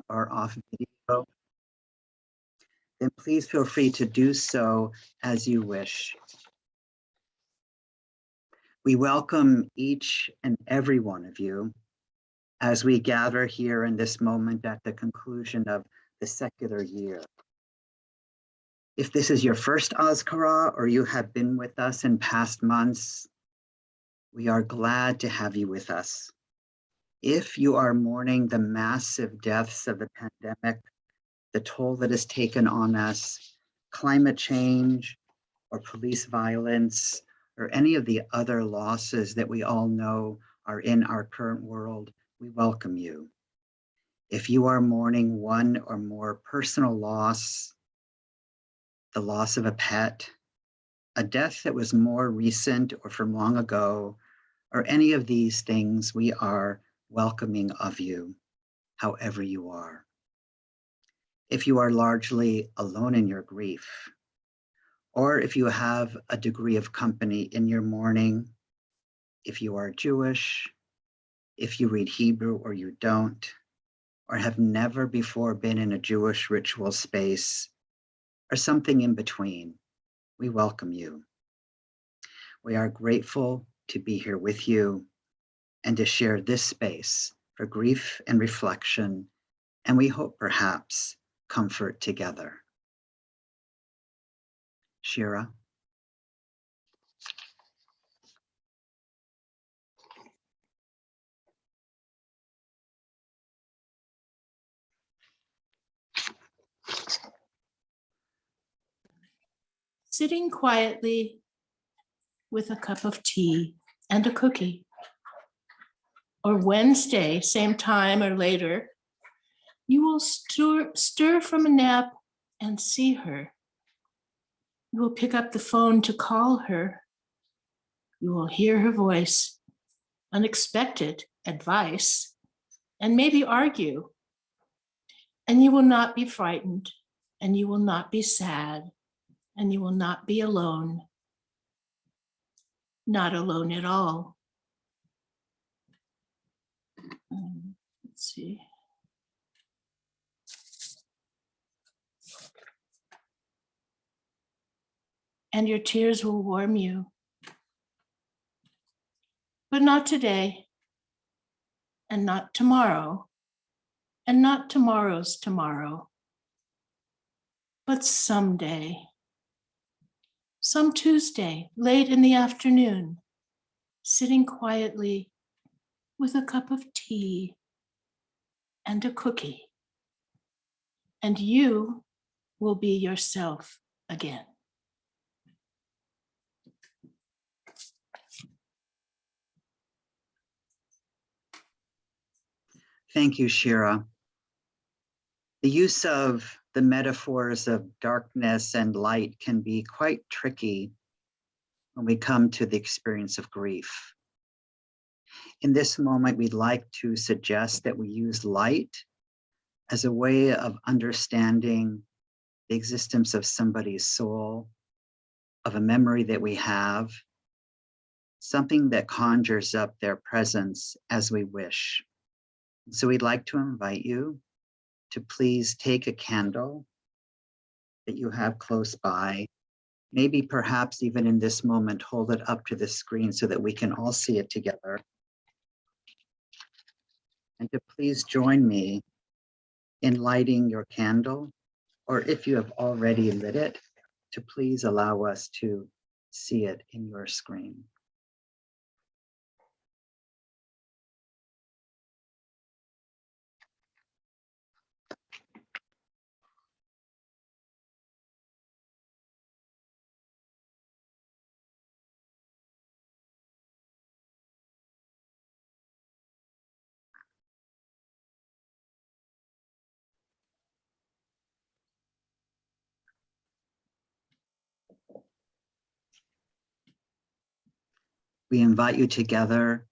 or off video, then please feel free to do so as you wish. We welcome each and every one of you as we gather here in this moment at the conclusion of the secular year. If this is your first Azkarah or you have been with us in past months, we are glad to have you with us. If you are mourning the massive deaths of the pandemic, the toll that is taken on us, climate change, or police violence, or any of the other losses that we all know are in our current world, we welcome you. If you are mourning one or more personal loss, the loss of a pet, a death that was more recent or from long ago, or any of these things, we are welcoming of you, however you are. If you are largely alone in your grief, or if you have a degree of company in your mourning, if you are Jewish, if you read Hebrew or you don't, or have never before been in a Jewish ritual space, or something in between, we welcome you. We are grateful to be here with you and to share this space for grief and reflection, and we hope perhaps comfort together. Shira. Sitting quietly with a cup of tea and a cookie. Or Wednesday, same time or later, you will stir from a nap and see her. You will pick up the phone to call her. You will hear her voice, unexpected advice, and maybe argue. And you will not be frightened, and you will not be sad, and you will not be alone. Not alone at all. Let's see. And your tears will warm you. But not today, and not tomorrow, and not tomorrow's tomorrow, but someday. Some Tuesday, late in the afternoon, sitting quietly with a cup of tea and a cookie, and you will be yourself again. Thank you, Shira. The use of the metaphors of darkness and light can be quite tricky when we come to the experience of grief. In this moment, we'd like to suggest that we use light as a way of understanding the existence of somebody's soul, of a memory that we have, something that conjures up their presence as we wish. So we'd like to invite you to please take a candle that you have close by, maybe perhaps even in this moment, hold it up to the screen so that we can all see it together. And to please join me in lighting your candle, or if you have already lit it, to please allow us to see it in your screen. We invite you together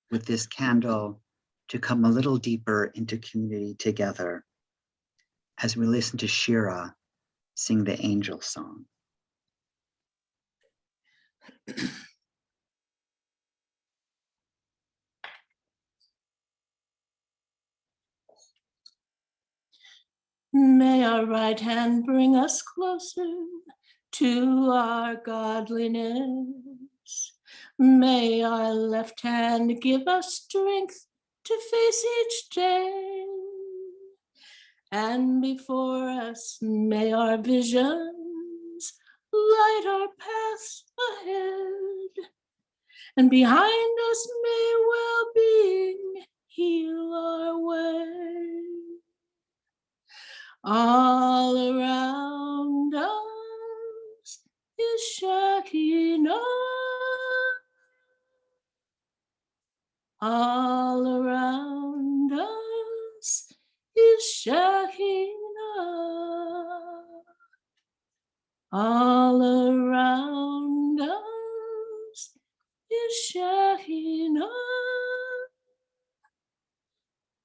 with this candle to come a little deeper into community together as we listen to Shira sing the angel song. May our right hand bring us closer to our godliness. May our left hand give us strength to face each day. And before us, may our visions light our paths ahead. And behind us, may well-being heal our way. All around us is Shekinah. All around us is Shekinah. All around us is Shekinah.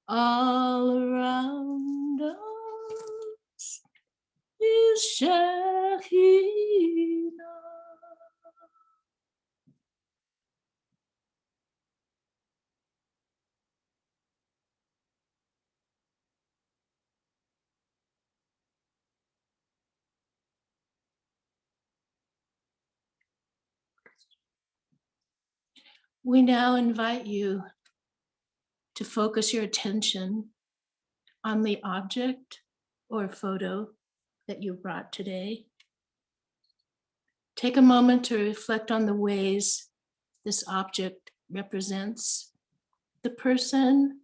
All around us is Shekinah. We now invite you to focus your attention on the object or photo that you brought today. Take a moment to reflect on the ways this object represents the person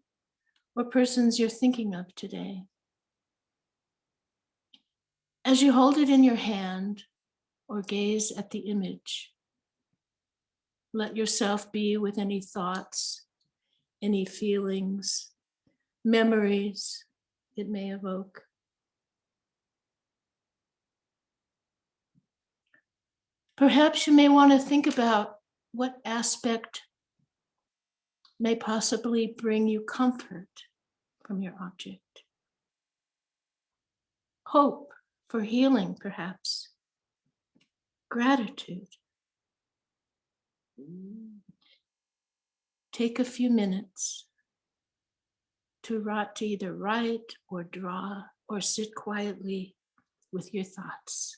or persons you're thinking of today. As you hold it in your hand or gaze at the image, let yourself be with any thoughts, any feelings, memories it may evoke. Perhaps you may want to think about what aspect may possibly bring you comfort from your object. Hope for healing, perhaps. Gratitude. Take a few minutes to either write or draw or sit quietly with your thoughts.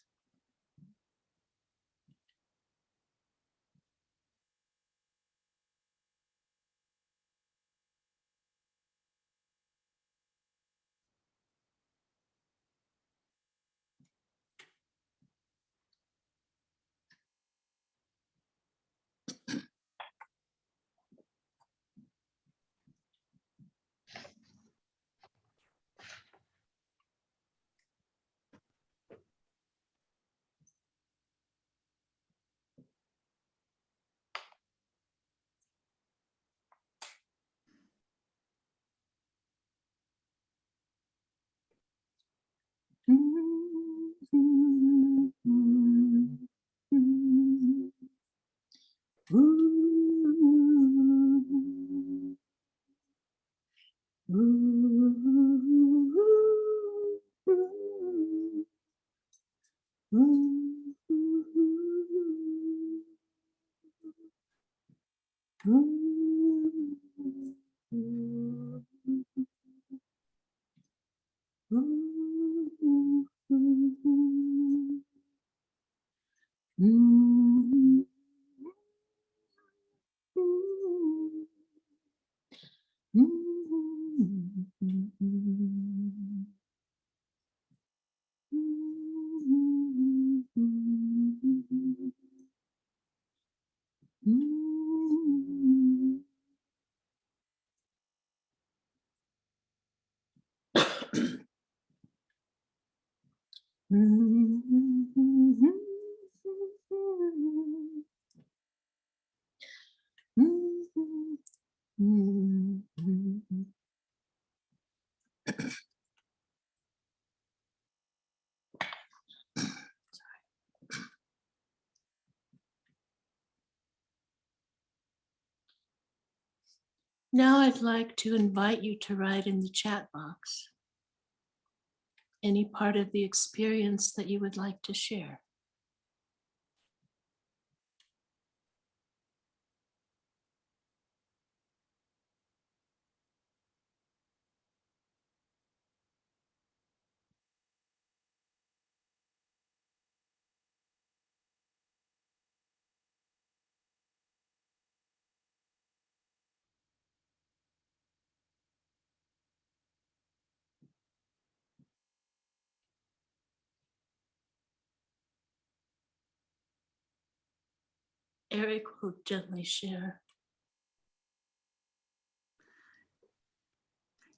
Now I'd like to invite you to write in the chat box any part of the experience that you would like to share. Eric will gently share.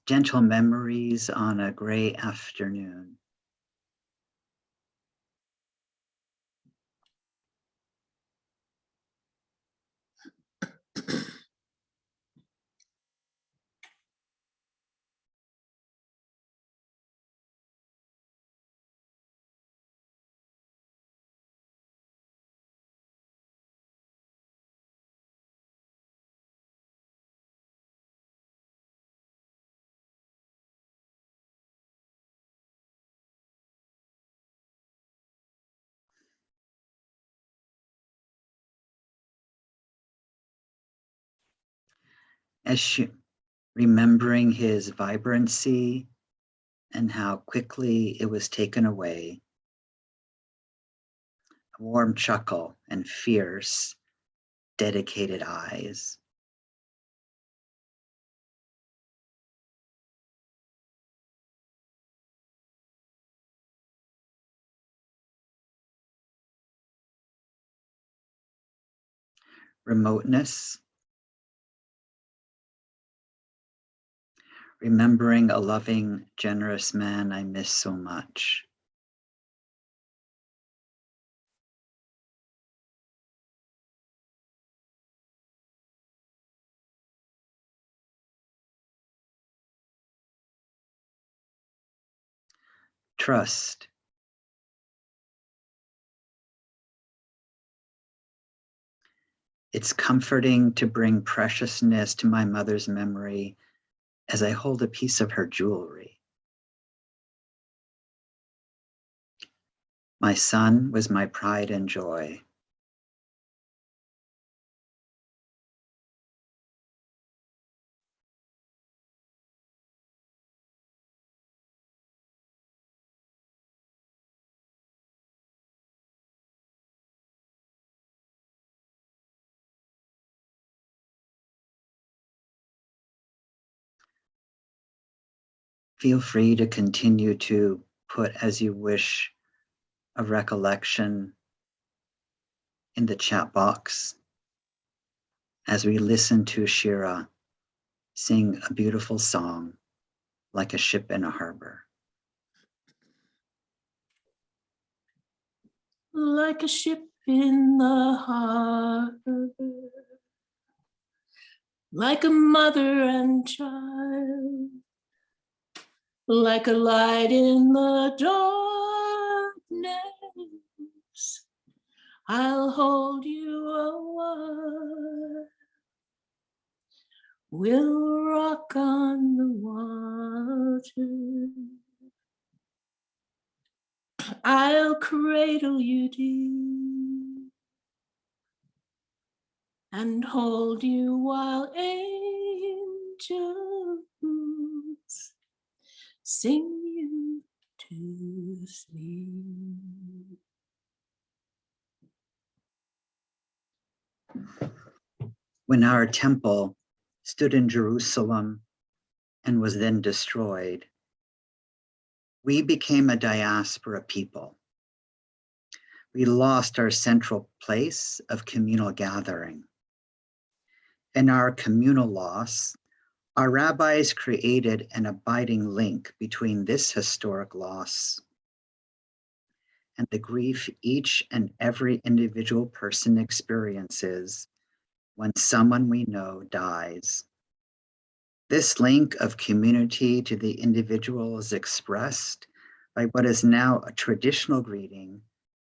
Gentle memories on a gray afternoon. Remembering his vibrancy and how quickly it was taken away. A warm chuckle and fierce, dedicated eyes. Remoteness. Remembering a loving, generous man I miss so much. Trust. It's comforting to bring preciousness to my mother's memory as I hold a piece of her jewelry. My son was my pride and joy. Feel free to continue to put as you wish a recollection in the chat box as we listen to Shira sing a beautiful song like a ship in a harbor. Like a ship in the harbor, like a mother and child, like a light in the darkness, I'll hold you a while. We'll rock on the water. I'll cradle you deep and hold you while angels sing you to sleep. When our temple stood in Jerusalem and was then destroyed, we became a diaspora people. We lost our central place of communal gathering. In our communal loss, our rabbis created an abiding link between this historic loss and the grief each and every individual person experiences when someone we know dies. This link of community to the individual is expressed by what is now a traditional greeting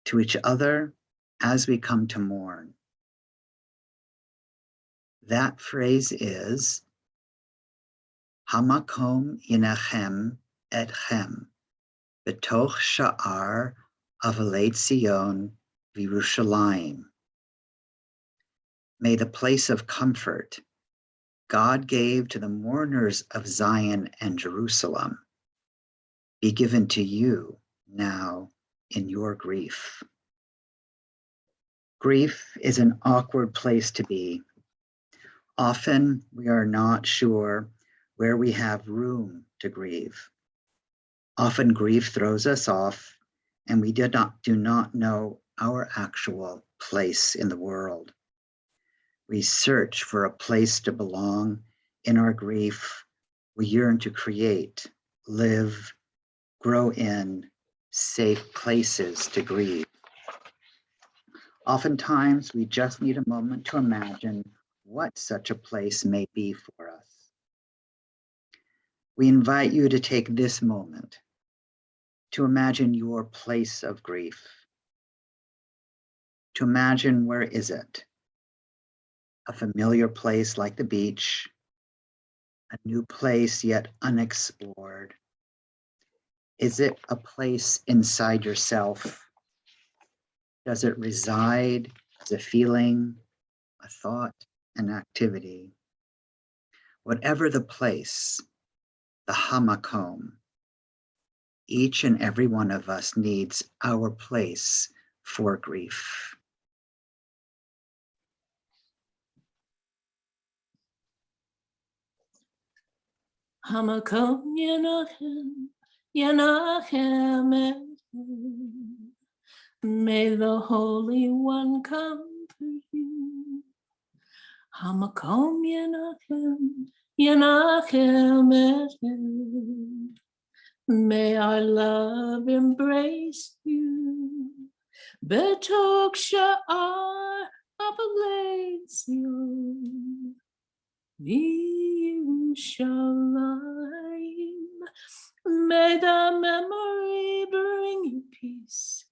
to each other as we come to mourn. That phrase is, Hamakom yinachem etchem, betoch sha'ar avalei Zion v'Yerushalayim. May the place of comfort God gave to the mourners of Zion and Jerusalem be given to you now in your grief. Grief is an awkward place to be. Often we are not sure where we have room to grieve. Often grief throws us off and we do not know our actual place in the world. We search for a place to belong. In our grief, we yearn to create, live, grow in safe places to grieve. Oftentimes, we just need a moment to imagine what such a place may be for us. We invite you to take this moment to imagine your place of grief. To imagine, where is it? A familiar place like the beach, a new place yet unexplored. Is it a place inside yourself? Does it reside as a feeling, a thought, an activity? Whatever the place, the hamakom, each and every one of us needs our place for grief. Hamakom Yenachem, Yenachem Elohim. May the Holy One comfort you. Hamakom Yenachem, Yenachem Elohim. May our love embrace you. Betok Sha'ar Abalazion. Yerushalayim. May the memory bring you peace,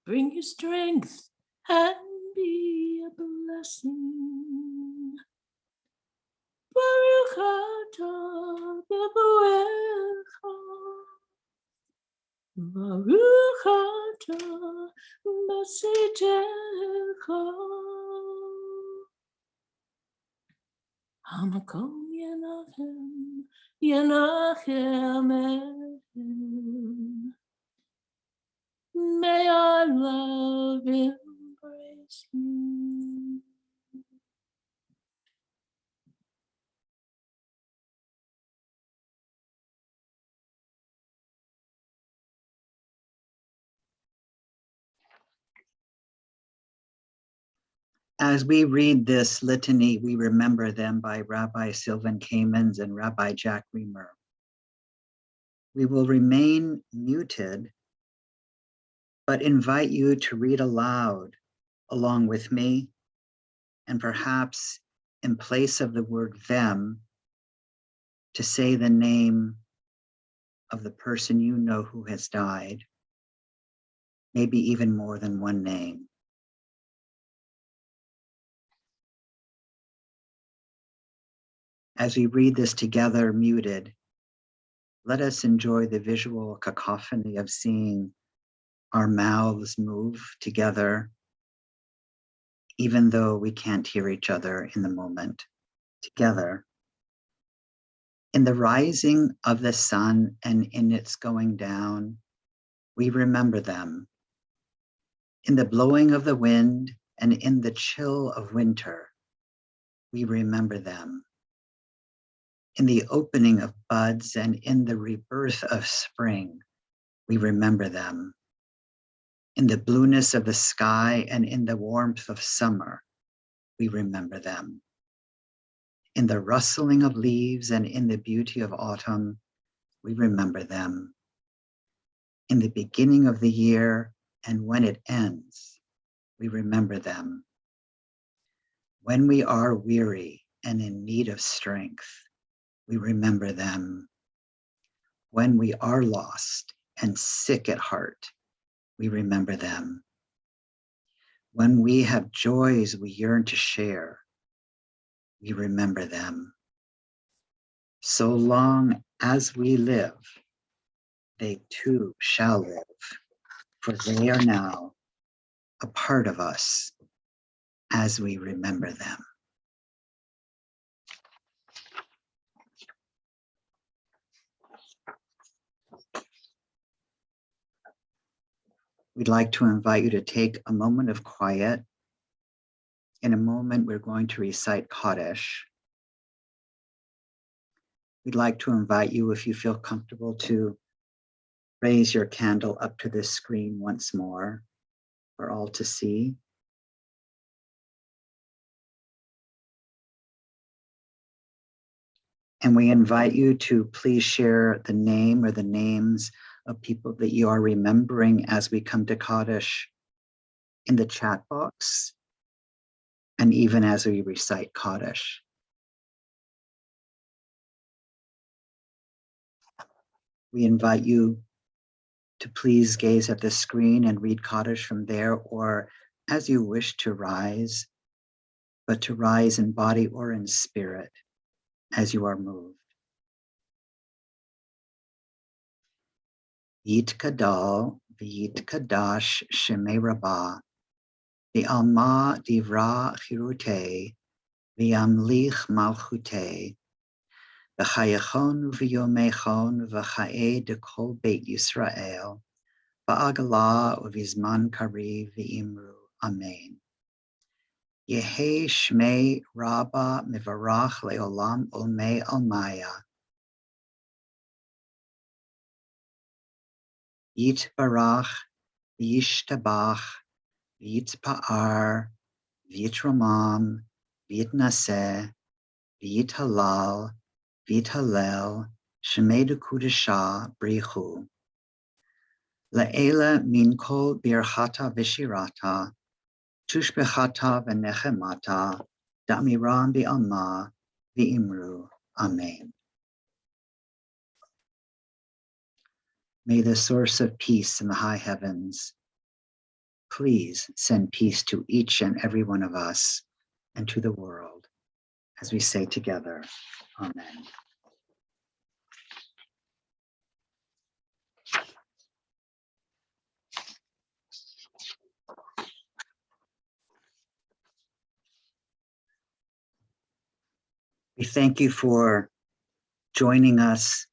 bring you strength, and be a blessing. Baruch atah b'boecha. Baruch atah b'tzedecha. Hamakom Yenachem, Yenachem Elohim. May our love embrace you. As we read this litany, we remember them by Rabbi Sylvan Kamens and Rabbi Jack Reamer. We will remain muted, but invite you to read aloud along with me, and perhaps in place of the word them, to say the name of the person you know who has died, maybe even more than one name. As we read this together, muted, let us enjoy the visual cacophony of seeing our mouths move together, even though we can't hear each other in the moment. Together, in the rising of the sun and in its going down, we remember them. In the blowing of the wind and in the chill of winter, we remember them. In the opening of buds and in the rebirth of spring, we remember them. In the blueness of the sky and in the warmth of summer, we remember them. In the rustling of leaves and in the beauty of autumn, we remember them. In the beginning of the year and when it ends, we remember them. When we are weary and in need of strength, we remember them. When we are lost and sick at heart, we remember them. When we have joys we yearn to share, we remember them. So long as we live, they too shall live, for they are now a part of us as we remember them. We'd like to invite you to take a moment of quiet. In a moment, we're going to recite Kaddish. We'd like to invite you, if you feel comfortable, to raise your candle up to this screen once more for all to see. And we invite you to please share the name or the names of people that you are remembering as we come to Kaddish in the chat box, and even as we recite Kaddish. We invite you to please gaze at the screen and read Kaddish from there, or as you wish to rise, but to rise in body or in spirit as you are moved. Yitkadal v'yitkadash shemei rabbah, v'alma divra chirute, v'yamlich malchute, v'chayachon v'yomechon v'chae dekol beit Yisrael, v'agala v'zman kari v'imru. Amen. Yehe shmei rabba mivarach leolam olmei almaya. Yitbarach, Yishtabach, Yitzpa'ar, Yitramam, Yitnaseh, Yithalal, Yithalel, Shemedu Kudisha, Brichu. Le'ela min kol birchata v'shirata, tushbechata v'nechemata, da'miram bi'alma, v'imru. Amen. May the source of peace in the high heavens please send peace to each and every one of us and to the world as we say together, Amen. We thank you for joining us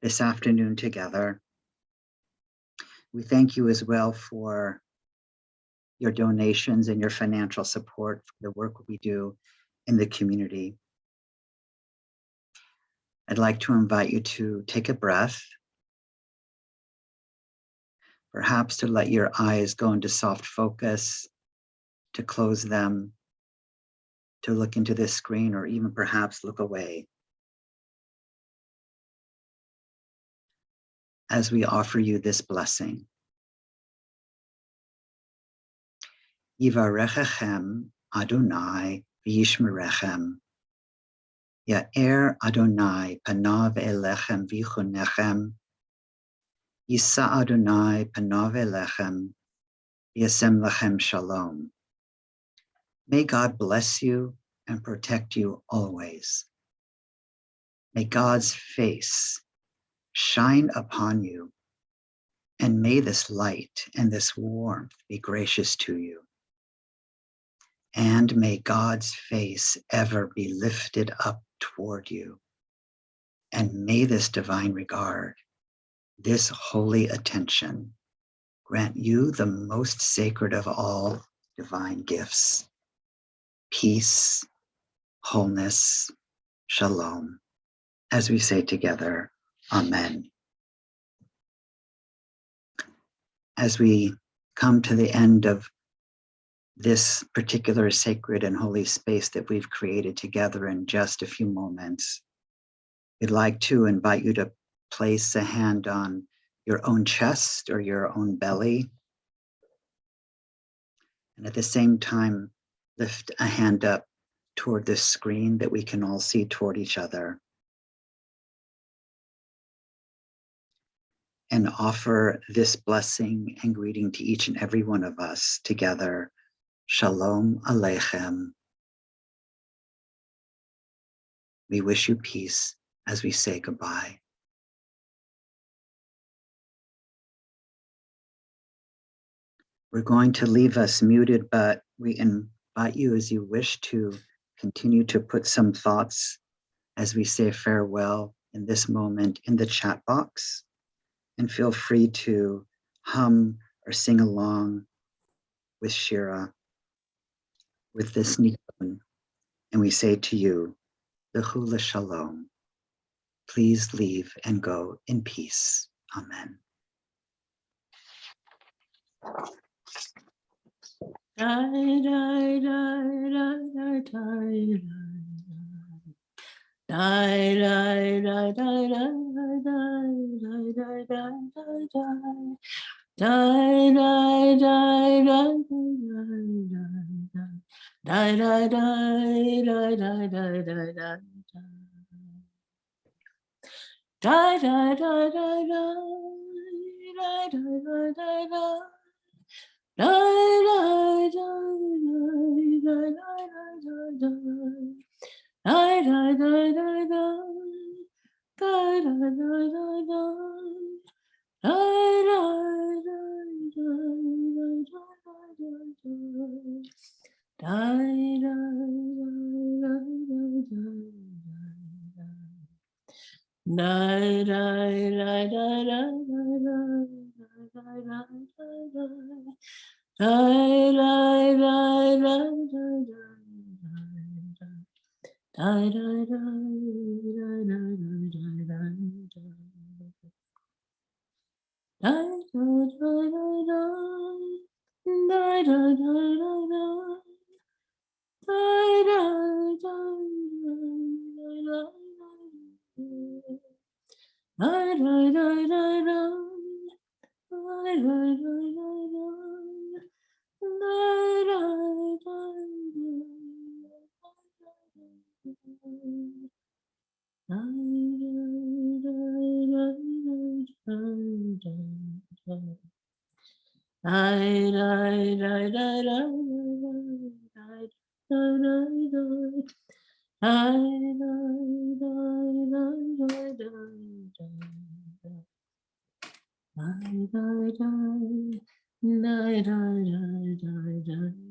this afternoon together. We thank you as well for your donations and your financial support for the work we do in the community. I'd like to invite you to take a breath, perhaps to let your eyes go into soft focus, to close them, to look into this screen, or even perhaps look away as we offer you this blessing. Yivarechechem Adonai v'yishmerechem. Ya'er Adonai panav elechem v'chunechem. Yisa Adonai panav elechem v'yasem lechem shalom. May God bless you and protect you always. May God's face shine upon you, and may this light and this warmth be gracious to you. And may God's face ever be lifted up toward you. And may this divine regard, this holy attention, grant you the most sacred of all divine gifts: peace, wholeness, shalom. As we say together, Amen. As we come to the end of this particular sacred and holy space that we've created together in just a few moments, we'd like to invite you to place a hand on your own chest or your own belly, and at the same time, lift a hand up toward this screen that we can all see toward each other, and offer this blessing and greeting to each and every one of us together. Shalom Aleichem. We wish you peace as we say goodbye. We're going to leave us muted, but we invite you, as you wish, to continue to put some thoughts as we say farewell in this moment in the chat box, and feel free to hum or sing along with Shira, with this nigun, and we say to you, L'chu Shalom. Please leave and go in peace. Amen. Die, die, die, die, die, die, die. Die, die, die, die, die, die, die, die, die, die. Die, die, die, die, die, die, die, die, die, die, die, die, die. Die, die, die, die, die, die, die, die, die, die. Die, die, die, die, die, die, die, die. Die, die, die, die, die. Die, die, die, die, die.